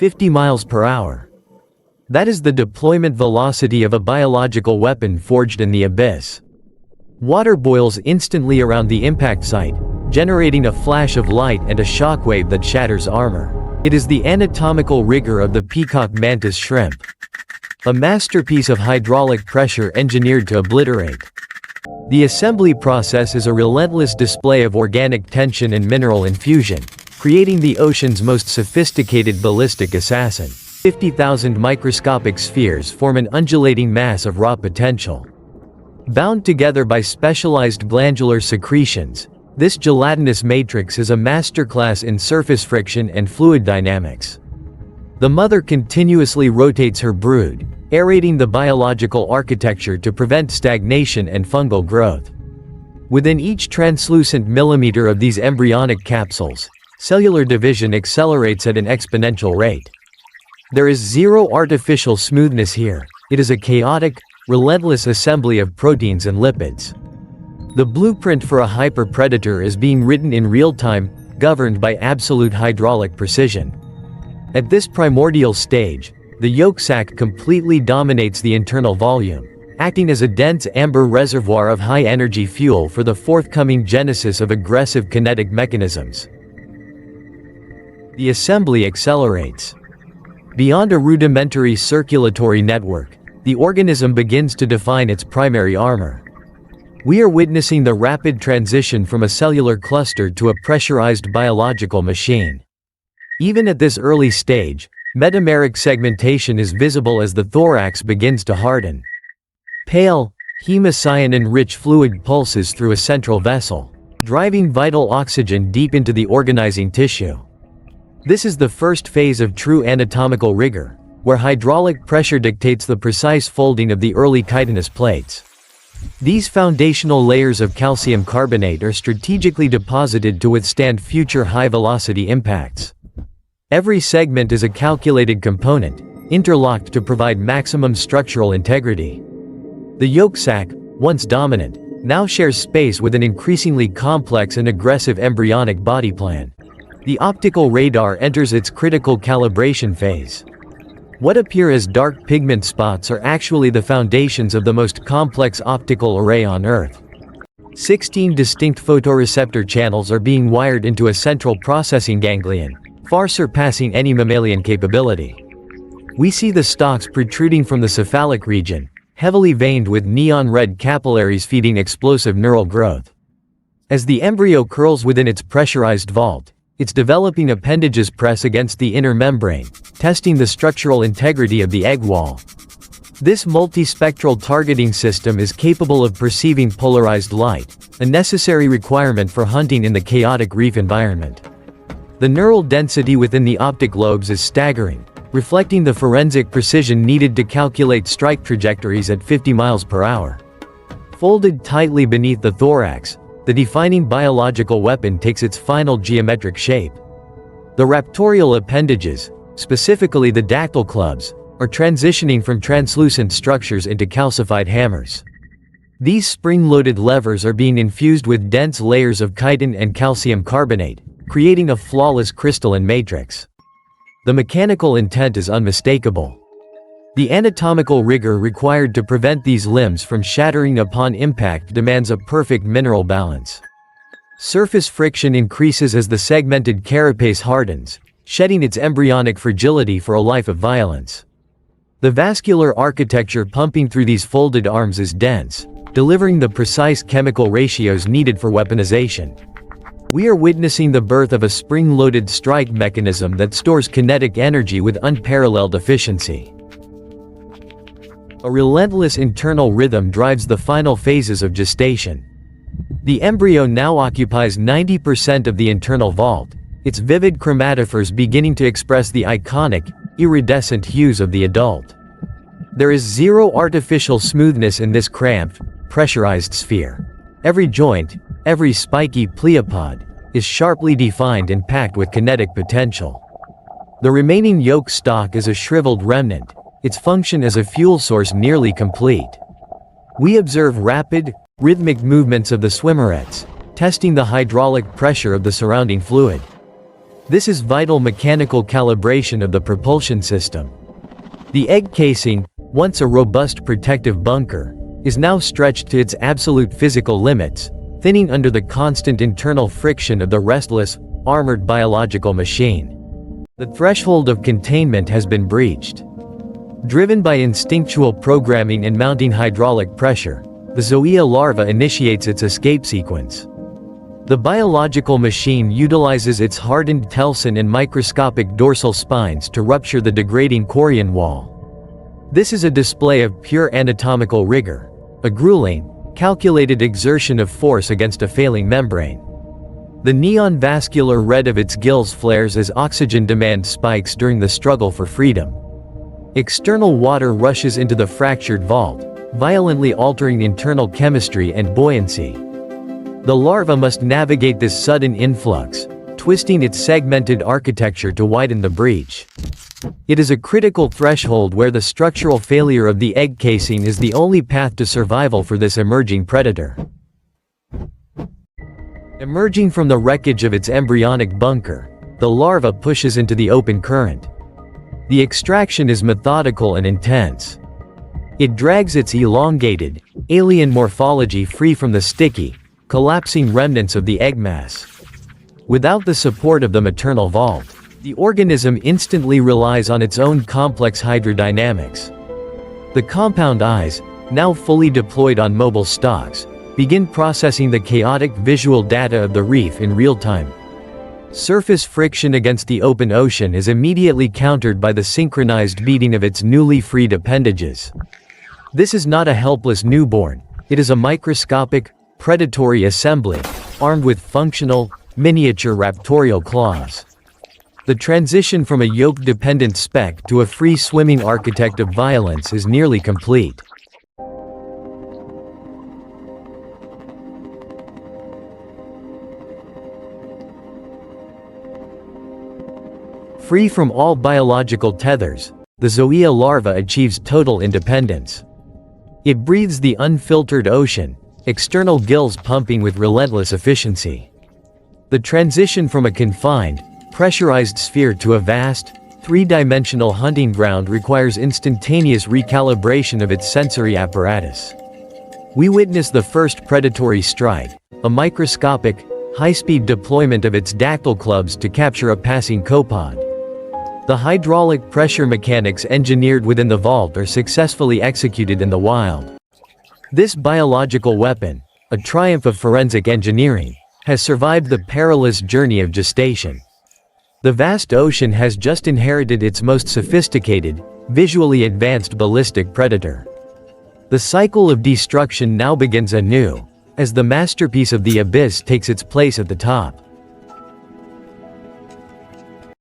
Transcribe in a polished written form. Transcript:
50 miles per hour. That is the deployment velocity of a biological weapon forged in the abyss. Water boils instantly around the impact site, generating a flash of light and a shockwave that shatters armor. It is the anatomical rigor of the peacock mantis shrimp. A masterpiece of hydraulic pressure engineered to obliterate. The assembly process is a relentless display of organic tension and mineral infusion, creating the ocean's most sophisticated ballistic assassin. 50,000 microscopic spheres form an undulating mass of raw potential. Bound together by specialized glandular secretions, this gelatinous matrix is a masterclass in surface friction and fluid dynamics. The mother continuously rotates her brood, aerating the biological architecture to prevent stagnation and fungal growth. Within each translucent millimeter of these embryonic capsules, cellular division accelerates at an exponential rate. There is zero artificial smoothness here. It is a chaotic, relentless assembly of proteins and lipids. The blueprint for a hyperpredator is being written in real time, governed by absolute hydraulic precision. At this primordial stage, the yolk sac completely dominates the internal volume, acting as a dense amber reservoir of high-energy fuel for the forthcoming genesis of aggressive kinetic mechanisms. The assembly accelerates. Beyond a rudimentary circulatory network, the organism begins to define its primary armor. We are witnessing the rapid transition from a cellular cluster to a pressurized biological machine. Even at this early stage, metameric segmentation is visible as the thorax begins to harden. Pale, hemocyan-rich fluid pulses through a central vessel, driving vital oxygen deep into the organizing tissue. This is the first phase of true anatomical rigor, where hydraulic pressure dictates the precise folding of the early chitinous plates. These foundational layers of calcium carbonate are strategically deposited to withstand future high-velocity impacts. Every segment is a calculated component, interlocked to provide maximum structural integrity. The yolk sac, once dominant, now shares space with an increasingly complex and aggressive embryonic body plan. The optical radar enters its critical calibration phase. What appear as dark pigment spots are actually the foundations of the most complex optical array on Earth. 16 distinct photoreceptor channels are being wired into a central processing ganglion, far surpassing any mammalian capability. We see the stalks protruding from the cephalic region, heavily veined with neon-red capillaries feeding explosive neural growth. As the embryo curls within its pressurized vault, its developing appendages press against the inner membrane, testing the structural integrity of the egg wall. This multispectral targeting system is capable of perceiving polarized light, a necessary requirement for hunting in the chaotic reef environment. The neural density within the optic lobes is staggering, reflecting the forensic precision needed to calculate strike trajectories at 50 miles per hour. Folded tightly beneath the thorax, the defining biological weapon takes its final geometric shape. The raptorial appendages, specifically the dactyl clubs, are transitioning from translucent structures into calcified hammers. These spring-loaded levers are being infused with dense layers of chitin and calcium carbonate, creating a flawless crystalline matrix. The mechanical intent is unmistakable. The anatomical rigor required to prevent these limbs from shattering upon impact demands a perfect mineral balance. Surface friction increases as the segmented carapace hardens, shedding its embryonic fragility for a life of violence. The vascular architecture pumping through these folded arms is dense, delivering the precise chemical ratios needed for weaponization. We are witnessing the birth of a spring-loaded strike mechanism that stores kinetic energy with unparalleled efficiency. A relentless internal rhythm drives the final phases of gestation. The embryo now occupies 90% of the internal vault, its vivid chromatophores beginning to express the iconic, iridescent hues of the adult. There is zero artificial smoothness in this cramped, pressurized sphere. Every joint, every spiky pleopod, is sharply defined and packed with kinetic potential. The remaining yolk stalk is a shriveled remnant, its function as a fuel source nearly complete. We observe rapid, rhythmic movements of the swimmerets, testing the hydraulic pressure of the surrounding fluid. This is vital mechanical calibration of the propulsion system. The egg casing, once a robust protective bunker, is now stretched to its absolute physical limits, thinning under the constant internal friction of the restless, armored biological machine. The threshold of containment has been breached. Driven by instinctual programming and mounting hydraulic pressure, the Zoea larva initiates its escape sequence. The biological machine utilizes its hardened telson and microscopic dorsal spines to rupture the degrading chorion wall. This is a display of pure anatomical rigor, a grueling, calculated exertion of force against a failing membrane. The neon vascular red of its gills flares as oxygen demand spikes during the struggle for freedom. External water rushes into the fractured vault, violently altering internal chemistry and buoyancy. The larva must navigate this sudden influx, twisting its segmented architecture to widen the breach. It is a critical threshold where the structural failure of the egg casing is the only path to survival for this emerging predator. Emerging from the wreckage of its embryonic bunker, the larva pushes into the open current. The extraction is methodical and intense. It drags its elongated, alien morphology free from the sticky, collapsing remnants of the egg mass. Without the support of the maternal vault, the organism instantly relies on its own complex hydrodynamics. The compound eyes, now fully deployed on mobile stalks, begin processing the chaotic visual data of the reef in real time. Surface friction against the open ocean is immediately countered by the synchronized beating of its newly freed appendages. This is not a helpless newborn, it is a microscopic, predatory assembly, armed with functional, miniature raptorial claws. The transition from a yoke-dependent speck to a free-swimming architect of violence is nearly complete. Free from all biological tethers, the Zoea larva achieves total independence. It breathes the unfiltered ocean, external gills pumping with relentless efficiency. The transition from a confined, pressurized sphere to a vast, three-dimensional hunting ground requires instantaneous recalibration of its sensory apparatus. We witness the first predatory strike, a microscopic, high-speed deployment of its dactyl clubs to capture a passing copod. The hydraulic pressure mechanics engineered within the vault are successfully executed in the wild. This biological weapon, a triumph of forensic engineering, has survived the perilous journey of gestation. The vast ocean has just inherited its most sophisticated, visually advanced ballistic predator. The cycle of destruction now begins anew, as the masterpiece of the abyss takes its place at the top.